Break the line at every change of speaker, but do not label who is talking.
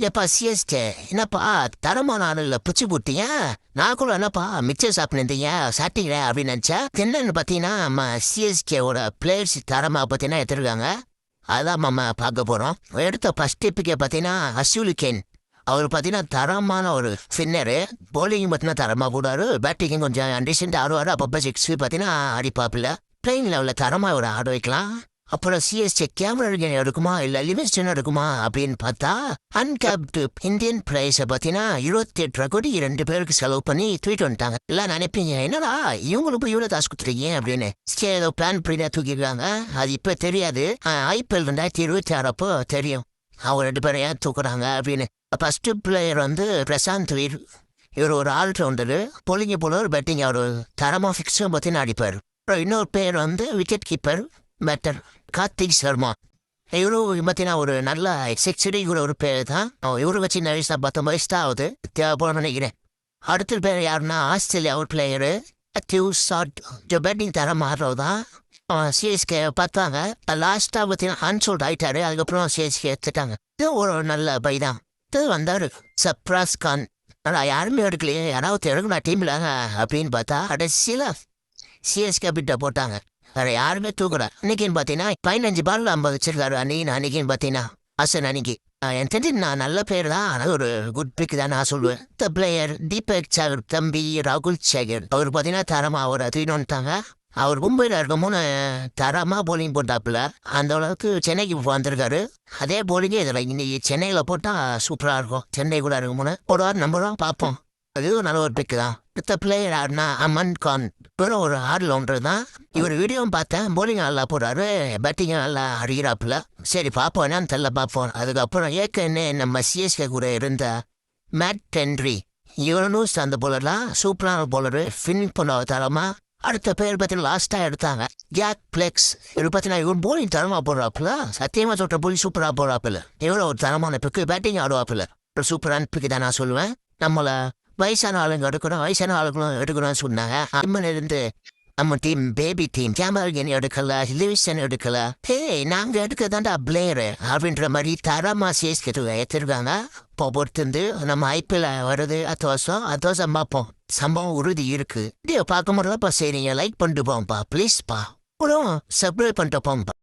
ஏப்பா சிஎஸ்கே என்னப்பா தரமான ஆளுல பிடிச்சி போட்டீங்க. நான் கூட என்னப்பா மிச்சர் சாப்பிட்டுருந்தீங்க சாப்பிட்டீங்களே அப்படின்னு நினச்சா என்னன்னு பார்த்தீங்கன்னா நம்ம சிஎஸ்கேவோட பிளேயர்ஸ் தரமாக பார்த்தீங்கன்னா எடுத்துருக்காங்க. அதான் நம்ம பார்க்க போகிறோம். எடுத்த ஃபர்ஸ்ட் டிப்புக்கே பார்த்தீங்கன்னா அஸ்யூலிகேன். அவர் பார்த்தீங்கன்னா தரமான ஒரு ஸ்பின்னரு. பவுலிங் பார்த்தீங்கன்னா தரமாக போடுவார். பேட்டிங்கும் கொஞ்சம் அண்டிசென்ட் ஆடுவார். அப்பப்போ சிக்ஸ் பார்த்தீங்கன்னா அடிப்பாப்பில். பிளேயிங் லெவலில் தரமாக ஒரு ஆட வைக்கலாம். அப்புறம் சிஎஸ்கே கேமரா எடுக்குமா இல்லை லிவிங்ஸ்டன் எடுக்குமா அப்படின்னு பார்த்தா அன்கேப்டு இந்தியன் பிளேயர்ஸை பார்த்தீங்கன்னா 28 கோடி 2 பேருக்கு செலவு பண்ணி தூக்கிட்டு வந்துட்டாங்க. எல்லாம் நினைப்பீங்க என்னடா இவங்களுக்கு போய் இவ்வளோ காசு கொடுத்துருக்கீங்க அப்படின்னு. ஏதோ பிளான் பண்ணி தூக்கிடுறாங்க. அது இப்போ தெரியாது. IPL 2026 அப்போ தெரியும் அவங்க 2 பேரும் ஏன் தூக்குறாங்க அப்படின்னு. ஃபர்ஸ்ட் பிளேயர் வந்து பிரசாந்த் வீர். இவர் ஒரு ஆல்ரவுண்டரு. பொலிங்க போல ஒரு பேட்டிங் அவர் தரமாக ஃபிக்ஸும் பார்த்தீங்கன்னா அடிப்பார். அப்புறம் இன்னொரு பேர் வந்து wicket keeper batter Karthik Sharma. இவரு பார்த்தீங்கன்னா ஒரு நல்ல செக்ஸடி கூட ஒரு பேர் தான். இவரு வச்சு வயசா 19 வயசு தான் ஆகுது தேவைப்படும் நினைக்கிறேன். அடுத்த பேர் யாருன்னா ஆஸ்திரேலியா ஒரு பிளேயரு பேட்டிங் தர மாறுறது தான். சிஎஸ்கே பார்த்தாங்க. லாஸ்ட்டாக பார்த்தீங்கன்னா அன்சோல்ட் ஆகிட்டாரு. அதுக்கப்புறம் சிஎஸ்கே எடுத்துட்டாங்க. இது ஒரு நல்ல பை தான். இது வந்தார் சப்ராஸ் கான். ஆனால் யாருமே எடுக்கலையே, யாராவது எடுக்கணும் டீமில் அப்படின்னு பார்த்தா கடைசியில் சிஎஸ்கே பிட்ட போட்டாங்க. வேற யாருமே தூக்குறா. அன்னைக்குன்னு பார்த்தீங்கன்னா 15 பால் 50 வச்சிருக்காரு. அன்னைக்குன்னு பார்த்தீங்கன்னா அசன் அன்னைக்கு எனக்கு தெரிஞ்சு நான் நல்ல பேர் தான். ஆனால் ஒரு குட் பிக் தான் நான் சொல்லுவேன். இந்த பிளேயர் தீபக் சாகர் தம்பி ராகுல் சேகர். அவர் பார்த்தீங்கன்னா தரமாக அவர் தூக்கிட்டாங்க. அவர் மும்பையில் இருக்கும்போது தரமாக போலிங் போட்டாப்புல. அந்த அளவுக்கு சென்னைக்கு வந்திருக்காரு. அதே போலிங்கே இதில் இன்னைக்கு சென்னையில் போட்டால் சூப்பராக இருக்கும். சென்னை கூட இருக்கும்போது போடுவார். நம்பரும் பார்ப்போம். அதுவும் நல்ல ஒரு பிக்கு தான். அடுத்த பிளேயர் ஆடுனா அமன் கான். இவரும் ஒரு ஆல்ரவுண்டர் தான். இவர் வீடியோவும் பார்த்தேன். போலிங் நல்லா போடுறாரு. பேட்டிங் நல்லா அடிக்கிறாப்புல. சரி பார்ப்போம் என்னன்னு தெரியல பார்ப்போம். அதுக்கப்புறம் ஏற்கனவே நம்ம சிஎஸ்கே கூட இருந்த மேட் ஹென்ரி. இவனும் அந்த போலர்லாம் சூப்பரான போலரு. ஃபின் பண்ண தரமா. அடுத்த பேர் பார்த்தீங்கன்னா லாஸ்ட்டாக எடுத்தாங்க ஜாக் பிளெக்ஸ். இவர் பார்த்தீங்கன்னா இவன் போலிங் தரமாக போடுறாப்புல. சத்தியமாக சொல்கிற போலி சூப்பராக போடுறாப்புல. இவ்வளோ ஒரு தரமான பிக்கு. பேட்டிங் ஆடுவாப்புல. சூப்பரான பிக்கு தான் நான் சொல்லுவேன். நம்மளை வயசான ஆளுங்க எடுக்கணும், வயசான ஆளுங்களும் எடுக்கணும்னு சொன்னாங்க. இருந்து நம்ம டீம் பேபி டீம் கேமரா எடுக்கல, லிவிங்ஸ்டன் எடுக்கல. ஹே நாங்க எடுக்கதாண்டா பிளேயரு அப்படின்ற மாதிரி தரமா சிஎஸ்கே எடுத்திருக்காங்க. இப்போ பொறுத்து நம்ம IPL வருது அடுத்த வருஷம் பார்ப்போம். சம்பவம் உறுதி இருக்கு. பார்க்க முடியலப்பா. சரிங்க லைக் பண்ணிட்டு போங்கப்பா ப்ளீஸ்ப்பா. கூட சப்ஸ்கிரைப் பண்ணிட்டு போங்கப்பா.